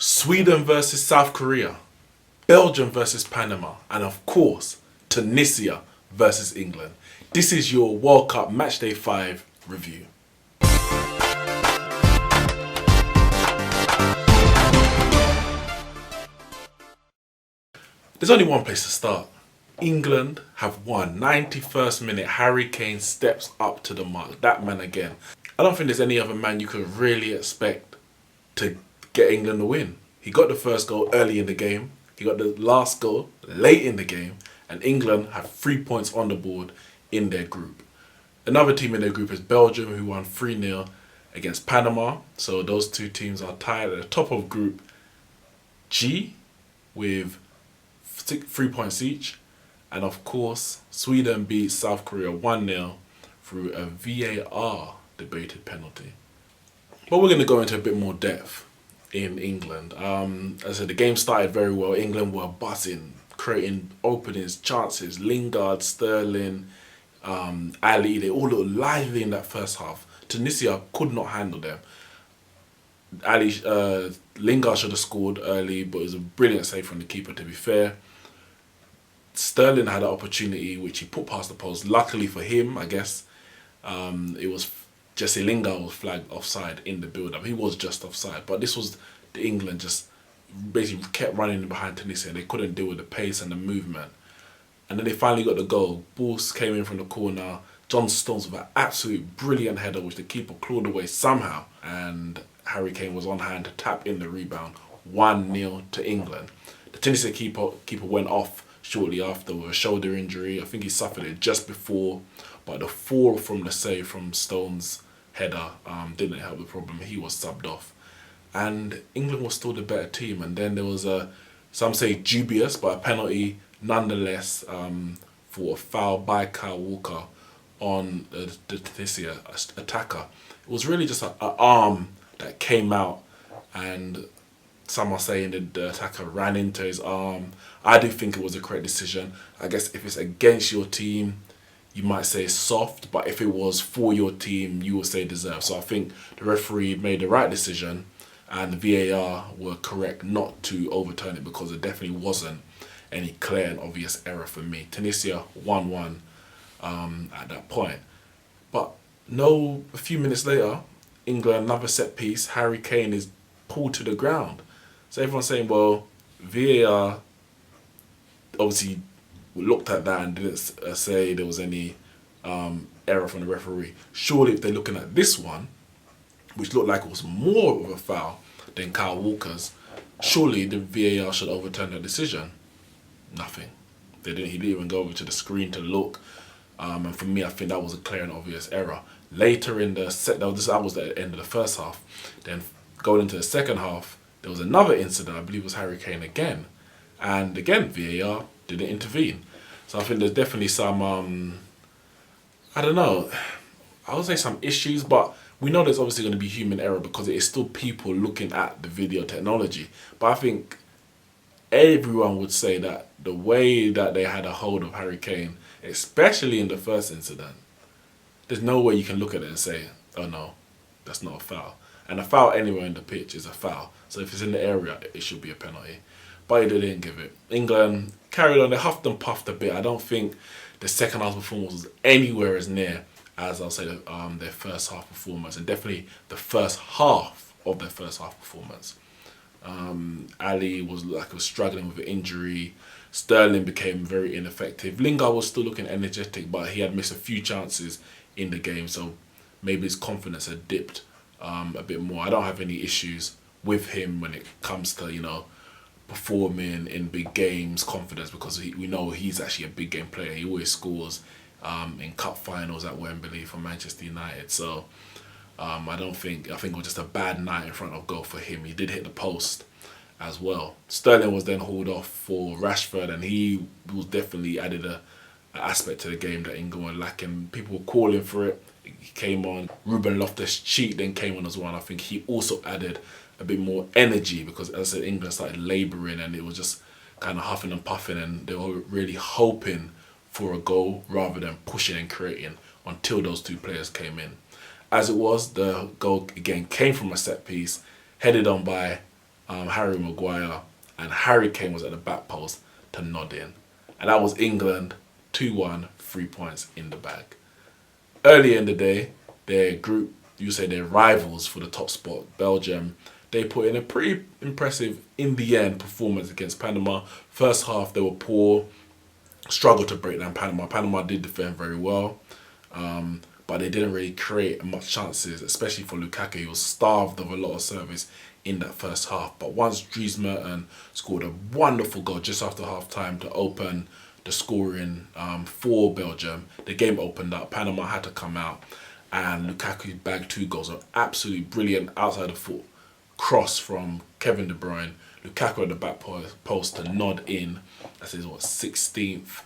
Sweden versus South Korea, Belgium versus Panama, and of course, Tunisia versus England. This is your World Cup Matchday 5 review. There's only one place to start. England have won. 91st minute, Harry Kane steps up to the mark. That man again. I don't think there's any other man you could really expect to get England the win. He got the first goal early in the game. He got the last goal late in the game. And England have 3 points on the board in their group. Another team in their group is Belgium, who won 3-0 against Panama. So those two teams are tied at the top of Group G with 3 points each. And of course, Sweden beat South Korea 1-0 through a VAR debated penalty. But we're going to go into a bit more depth in England. As I said, the game started very well. England were buzzing, creating openings, chances. Lingard, Sterling, Ali, they all looked lively in that first half. Tunisia could not handle them. Lingard should have scored early, but it was a brilliant save from the keeper, to be fair. Sterling had an opportunity which he put past the post. Luckily for him, I guess, it was Jesse Lingard was flagged offside in the build-up. He was just offside, but this was the England just basically kept running behind Tunisia. They couldn't deal with the pace and the movement. And then they finally got the goal. Ball came in from the corner. John Stones with an absolute brilliant header, which the keeper clawed away somehow. And Harry Kane was on hand to tap in the rebound. 1-0 to England. The Tunisia keeper went off shortly after with a shoulder injury. I think he suffered it just before, but the fall from the save from Stones' header didn't help the problem. He was subbed off. And England was still the better team. And then there was some say dubious, but a penalty nonetheless for a foul by Kyle Walker on the Tunisia attacker. It was really just an arm that came out, and some are saying that the attacker ran into his arm. I do think it was a correct decision. I guess if it's against your team, you might say soft, but if it was for your team, you would say deserved. So I think the referee made the right decision, and the VAR were correct not to overturn it, because there definitely wasn't any clear and obvious error for me. Tunisia 1-1 at that point. But a few minutes later, England, another set piece, Harry Kane is pulled to the ground. So everyone's saying, well, VAR obviously looked at that and didn't say there was any error from the referee. Surely if they're looking at this one, which looked like it was more of a foul than Kyle Walker's, surely the VAR should overturn that decision. Nothing. He didn't even go over to the screen to look. And for me, I think that was a clear and obvious error. Later in the set, that was the end of the first half. Then going into the second half, there was another incident, I believe it was Harry Kane again. And again, VAR didn't intervene. So I think there's definitely some, I don't know, I would say some issues, but we know there's obviously going to be human error because it is still people looking at the video technology. But I think everyone would say that the way that they had a hold of Harry Kane, especially in the first incident, there's no way you can look at it and say, oh no, that's not a foul. And a foul anywhere in the pitch is a foul. So if it's in the area, it should be a penalty. But they didn't give it. England carried on. They huffed and puffed a bit. I don't think the second half performance was anywhere as near as, I'll say, their first half performance. And definitely the first half of their first half performance. Ali was struggling with an injury. Sterling became very ineffective. Lingard was still looking energetic, but he had missed a few chances in the game. So maybe his confidence had dipped a bit more. I don't have any issues with him when it comes to, performing in big games, confidence, because we know he's actually a big game player. He always scores in cup finals at Wembley for Manchester United. So I think it was just a bad night in front of goal for him. He did hit the post as well. Sterling was then hauled off for Rashford, and he was definitely added an aspect to the game that England were lacking. People were calling for it. He came on. Ruben Loftus-Cheek then came on as well. And I think he also added a bit more energy because, as I said, England started labouring and it was just kind of huffing and puffing, and they were really hoping for a goal rather than pushing and creating until those two players came in. As it was, the goal again came from a set piece, headed on by Harry Maguire, and Harry Kane was at the back post to nod in. And that was England 2-1, 3 points in the bag. Earlier in the day, their group, you say their rivals for the top spot, Belgium, they put in a pretty impressive, in the end, performance against Panama. First half, they were poor, struggled to break down Panama. Panama did defend very well, but they didn't really create much chances, especially for Lukaku. He was starved of a lot of service in that first half. But once Dries Mertens scored a wonderful goal just after half time to open the scoring for Belgium, the game opened up. Panama had to come out, and Lukaku bagged 2 goals. An absolutely brilliant outside the foot cross from Kevin De Bruyne. Lukaku at the back post to nod in. That's his 16th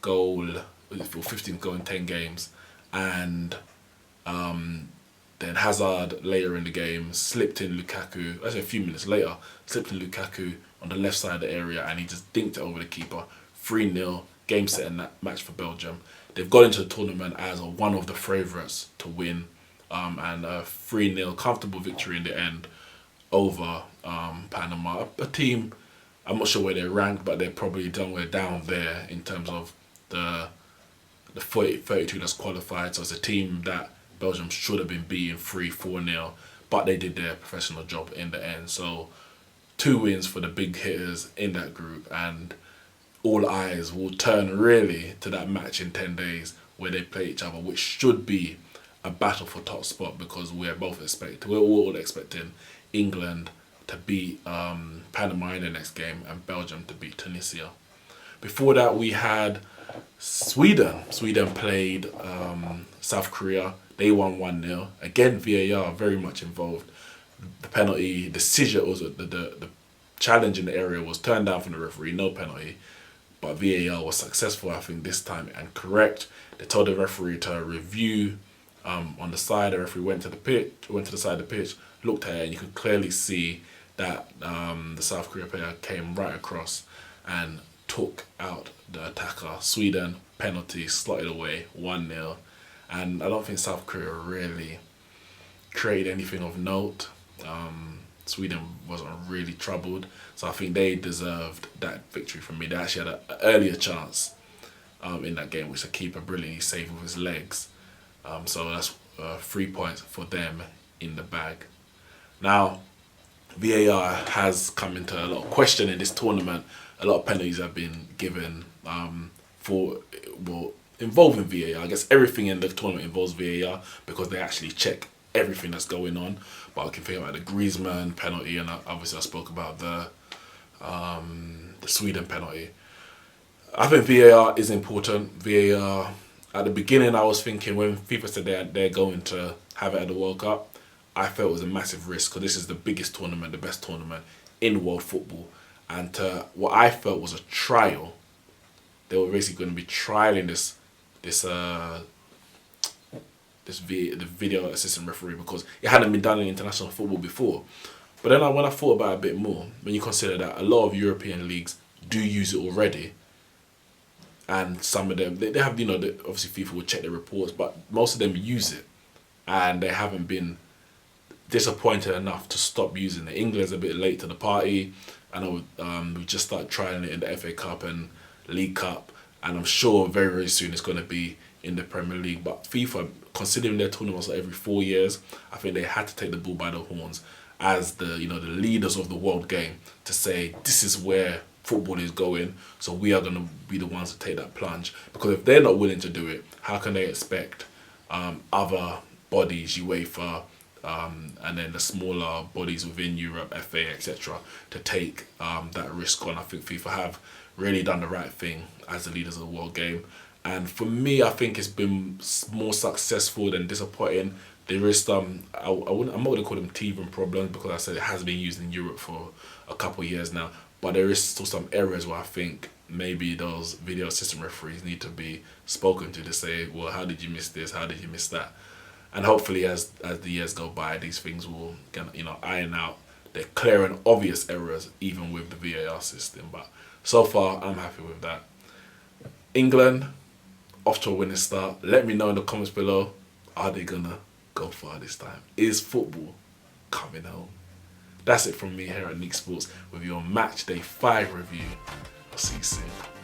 goal, or 15th goal in 10 games. And then Hazard later in the game slipped in Lukaku, actually a few minutes later, slipped in Lukaku on the left side of the area, and he just dinked it over the keeper. 3-0, game set in that match for Belgium. They've got into the tournament as one of the favourites to win, and a 3-0 comfortable victory in the end over Panama. A team, I'm not sure where they're ranked, but they're probably somewhere down there in terms of the 32 that's qualified. So it's a team that Belgium should have been beating 3-4-0, but they did their professional job in the end. So 2 wins for the big hitters in that group, and all eyes will turn really to that match in 10 days where they play each other, which should be a battle for top spot, because we're all expecting England to beat Panama in the next game and Belgium to beat Tunisia. Before that, we had Sweden. Sweden played South Korea. They won 1-0. Again, VAR very much involved. The penalty decision was the challenge in the area was turned down from the referee, no penalty. But VAR was successful, I think, this time and correct. They told the referee to review on the side. The referee went to the side of the pitch, looked at it, and you could clearly see that the South Korea player came right across and took out the attacker. Sweden, penalty, slotted away, 1-0. And I don't think South Korea really created anything of note. Sweden wasn't really troubled, so I think they deserved that victory from me. They actually had an earlier chance in that game, which the keeper brilliantly saved with his legs. So that's 3 points for them in the bag. Now, VAR has come into a lot of question in this tournament. A lot of penalties have been given involving VAR. I guess everything in the tournament involves VAR because they actually check everything that's going on. But I can think about the Griezmann penalty, and obviously I spoke about the Sweden penalty. I think VAR is important. VAR, at the beginning I was thinking when FIFA said they're going to have it at the World Cup, I felt it was a massive risk because this is the biggest tournament, the best tournament in world football. And what I felt was a trial. They were basically going to be trialing the video assistant referee because it hadn't been done in international football before. But then when I thought about it a bit more, when you consider that a lot of European leagues do use it already, and some of them, they have, obviously FIFA will check their reports, but most of them use it, and they haven't been disappointed enough to stop using it. England's a bit late to the party. I know we just started trying it in the FA Cup and League Cup, and I'm sure very, very soon it's going to be in the Premier League. But FIFA, considering their tournaments every 4 years, I think they had to take the bull by the horns as the leaders of the world game to say this is where football is going, so we are going to be the ones to take that plunge. Because if they're not willing to do it, how can they expect other bodies, UEFA, and then the smaller bodies within Europe, FA, etc., to take that risk on? I think FIFA have really done the right thing as the leaders of the world game. And for me, I think it's been more successful than disappointing. There is some, I'm not going to call them teething problems because I said it has been used in Europe for a couple of years now. But there is still some areas where I think maybe those video assistant referees need to be spoken to say, well, how did you miss this? How did you miss that? And hopefully as the years go by, these things will iron out the clear and obvious errors even with the VAR system. But so far, I'm happy with that. England, off to a winning start. Let me know in the comments below, are they going to go far this time? Is football coming home? That's it from me here at Neeks Sports with your match day 5 review. I'll see you soon.